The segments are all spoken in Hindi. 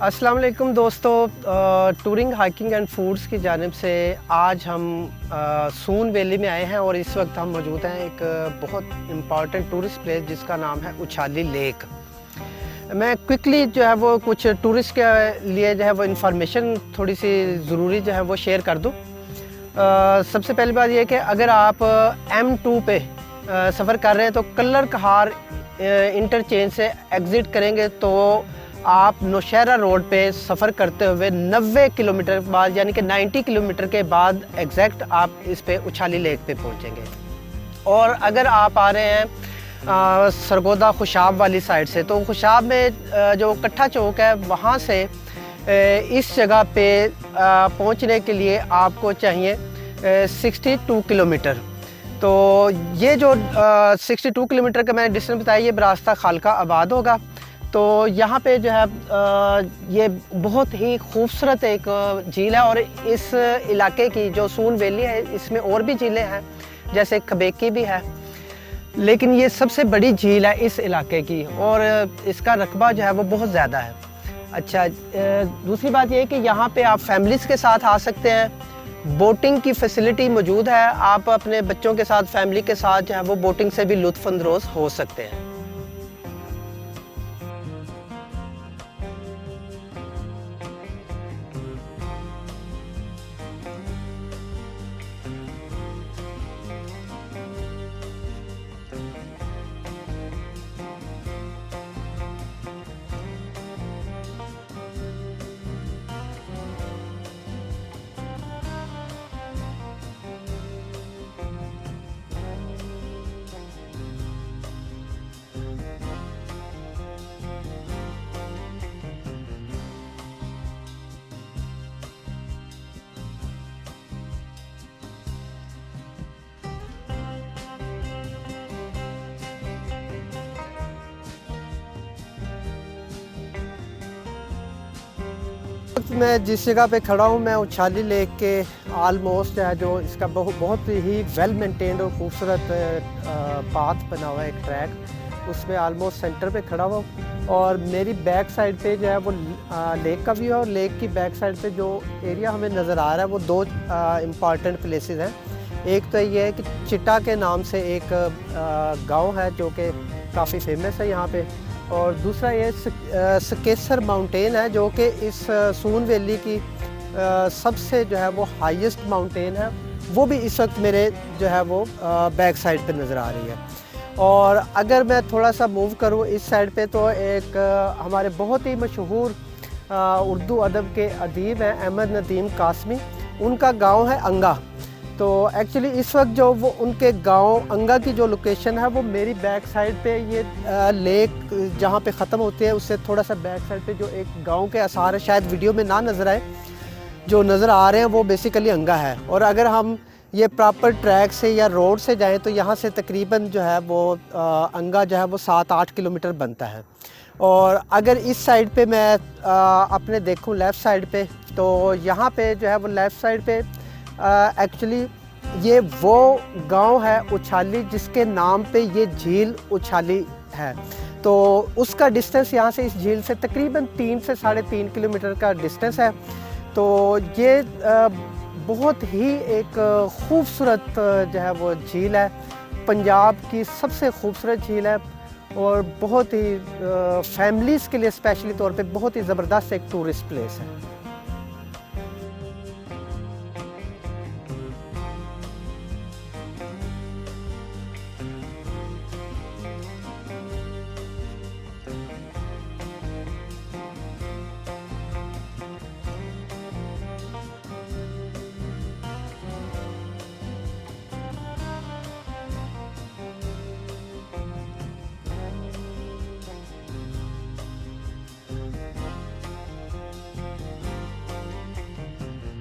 अस्सलाम वालेकुम दोस्तों, टूरिंग हाइकिंग एंड फूड्स की जानिब से आज हम सून वैली में आए हैं और इस वक्त हम मौजूद हैं एक बहुत इम्पॉर्टेंट टूरिस्ट प्लेस जिसका नाम है उछाली लेक। मैं क्विकली जो है वो कुछ टूरिस्ट के लिए जो है वो इंफॉर्मेशन थोड़ी सी ज़रूरी जो है वो शेयर कर दूँ। सबसे पहली बात यह कि अगर आप M2 पे सफ़र कर रहे हैं तो कल्लर कहार इंटरचेंज से एग्ज़िट करेंगे तो आप नौशहरा रोड पे सफ़र करते हुए 90 किलोमीटर बाद यानी कि 90 किलोमीटर के बाद एग्जैक्ट आप इस पे उछाली लेक पे पहुंचेंगे। और अगर आप आ रहे हैं सरगोदा खुशाब वाली साइड से तो खुशाब में जो कट्ठा चौक है वहाँ से इस जगह पे पहुंचने के लिए आपको चाहिए 62 किलोमीटर। तो ये जो 62 किलोमीटर का मैंने डिस्टेंस बताया ये बरास्ता खालका आबाद होगा। तो यहाँ पे जो है ये बहुत ही खूबसूरत एक झील है और इस इलाके की जो सून वैली है इसमें और भी झीलें हैं जैसे खबेकी भी है, लेकिन ये सबसे बड़ी झील है इस इलाके की और इसका रकबा जो है वो बहुत ज़्यादा है। अच्छा, दूसरी बात ये है कि यहाँ पे आप फैमिलीज़ के साथ आ सकते हैं। बोटिंग की फैसिलिटी मौजूद है, आप अपने बच्चों के साथ फैमिली के साथ जो है वो बोटिंग से भी लुत्फ़अंदोज़ हो सकते हैं। मैं जिस जगह पे खड़ा हूँ मैं उछाली लेक के आलमोस्ट है जो इसका बहुत ही वेल मेंटेन्ड और खूबसूरत पाथ बना हुआ है, एक ट्रैक, उसमें आलमोस्ट सेंटर पे खड़ा हुआ और मेरी बैक साइड पे जो है वो लेक का व्यू है और लेक की बैक साइड पे जो एरिया हमें नज़र आ रहा है वो दो इम्पॉर्टेंट प्लेसेस हैं। एक तो ये है कि चिट्टा के नाम से एक गांव है जो कि काफ़ी फेमस है यहाँ पे, और दूसरा ये सकेसर माउंटेन है जो कि इस सून वैली की सबसे जो है वो हाईएस्ट माउंटेन है, वो भी इस वक्त मेरे जो है वो बैक साइड पे नज़र आ रही है। और अगर मैं थोड़ा सा मूव करूँ इस साइड पे तो एक हमारे बहुत ही मशहूर उर्दू अदब के अदीब हैं अहमद नदीम कासमी, उनका गांव है अंगा। तो एक्चुअली इस वक्त जो वो उनके गांव अंगा की जो लोकेशन है वो मेरी बैक साइड पे ये लेक जहाँ पे ख़त्म होती है उससे थोड़ा सा बैक साइड पे जो एक गांव के आसार है, शायद वीडियो में ना नज़र आए, जो नज़र आ रहे हैं वो बेसिकली अंगा है। और अगर हम ये प्रॉपर ट्रैक से या रोड से जाएँ तो यहाँ से तकरीबन जो है वो अंगा जो है वो 7-8 किलोमीटर बनता है। और अगर इस साइड पे मैं अपने देखूँ लेफ़्ट साइड पे तो यहाँ पे जो है वो लेफ़्ट साइड पे एक्चुअली ये वो गांव है उछाली जिसके नाम पे ये झील उछाली है। तो उसका डिस्टेंस यहाँ से इस झील से तकरीबन 3 से 3.5 किलोमीटर का डिस्टेंस है। तो ये बहुत ही एक खूबसूरत जो है वो झील है, पंजाब की सबसे खूबसूरत झील है और बहुत ही फैमिलीज़ के लिए स्पेशली तौर पे बहुत ही ज़बरदस्त एक टूरिस्ट प्लेस है।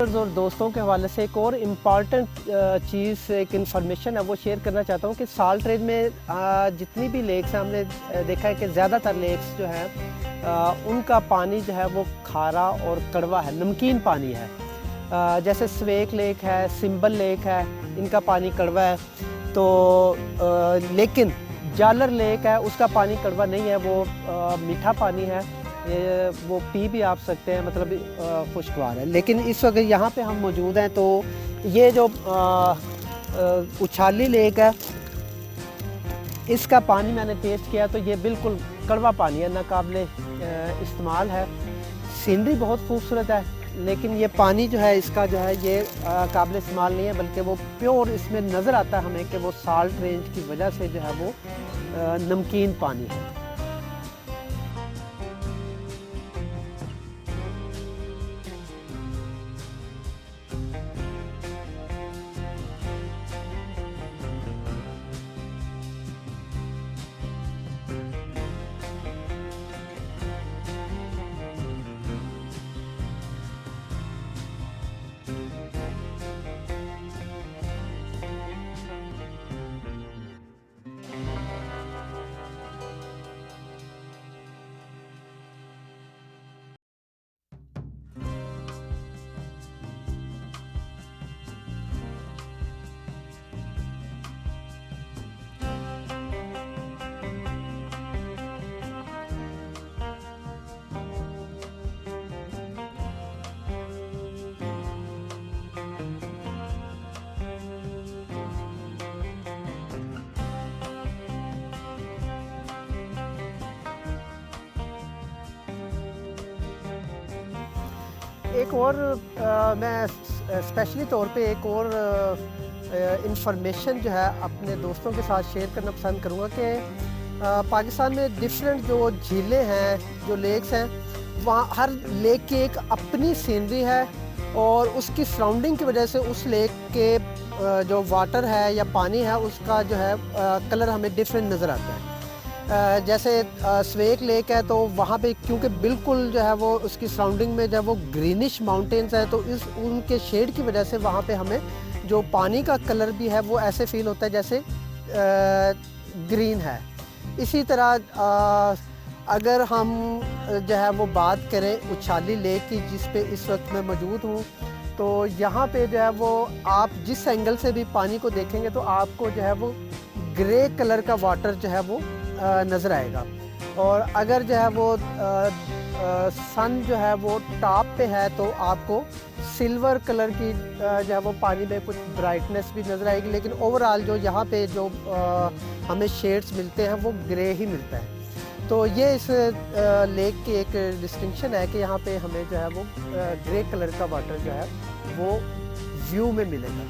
और दोस्तों के हवाले से एक और इम्पॉर्टेंट चीज़ एक इन्फॉर्मेशन है वो शेयर करना चाहता हूँ कि साल्ट रेंज में जितनी भी लेक्स हैं हमने देखा है कि ज़्यादातर लेक्स जो हैं उनका पानी जो है वो खारा और कड़वा है, नमकीन पानी है। जैसे स्वेक लेक है, सिंबल लेक है, इनका पानी कड़वा है। तो लेकिन जालर लेक है उसका पानी कड़वा नहीं है, वो मीठा पानी है ये वो पी भी आप सकते हैं, मतलब खुशगवार है। लेकिन इस वक्त यहाँ पे हम मौजूद हैं तो ये जो उछाली लेक है, इसका पानी मैंने टेस्ट किया तो ये बिल्कुल कड़वा पानी है, नाकाबिले इस्तेमाल है। सीनरी बहुत खूबसूरत है, लेकिन ये पानी जो है इसका जो है ये काबिल इस्तेमाल नहीं है, बल्कि वो प्योर इसमें नज़र आता है हमें कि वो साल्ट रेंज की वजह से जो है वो नमकीन पानी है। एक और मैं स्पेशली तौर पे एक और इंफॉर्मेशन जो है अपने दोस्तों के साथ शेयर करना पसंद करूँगा कि पाकिस्तान में डिफरेंट जो झीलें हैं, जो लेक्स हैं, वहाँ हर लेक की एक अपनी सीनरी है और उसकी सराउंडिंग की वजह से उस लेक के जो वाटर है या पानी है उसका जो है कलर हमें डिफरेंट नज़र आता है। जैसे स्वेक लेक है तो वहाँ पे क्योंकि बिल्कुल जो है वो उसकी सराउंडिंग में जब वो ग्रीनिश माउंटेन्स है तो इस उनके शेड की वजह से वहाँ पे हमें जो पानी का कलर भी है वो ऐसे फील होता है जैसे ग्रीन है। इसी तरह अगर हम जो है वो बात करें उछाली लेक की, जिस पे इस वक्त मैं मौजूद हूँ, तो यहाँ पे जो है वो आप जिस एंगल से भी पानी को देखेंगे तो आपको जो है वो ग्रे कलर का वाटर जो है वो नज़र आएगा। और अगर जो है वो सन जो है वो टॉप पे है तो आपको सिल्वर कलर की जो है वो पानी में कुछ ब्राइटनेस भी नज़र आएगी, लेकिन ओवरऑल जो यहाँ पे जो हमें शेड्स मिलते हैं वो ग्रे ही मिलता है। तो ये इस लेक की एक डिस्टिंक्शन है कि यहाँ पे हमें जो है वो ग्रे कलर का वाटर जो है वो व्यू में मिलेगा।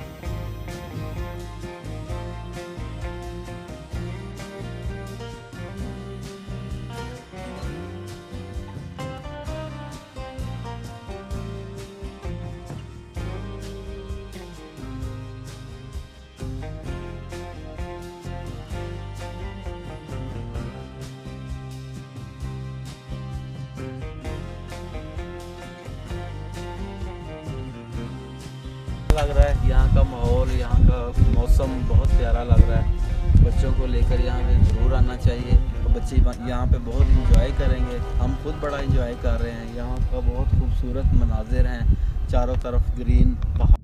लग रहा है यहाँ का माहौल, यहाँ का मौसम बहुत प्यारा लग रहा है। बच्चों को लेकर यहाँ पे ज़रूर आना चाहिए, तो बच्चे यहाँ पे बहुत इंजॉय करेंगे। हम खुद बड़ा इंजॉय कर रहे हैं। यहाँ का बहुत खूबसूरत मनाजिर हैं, चारों तरफ ग्रीन पहाड़।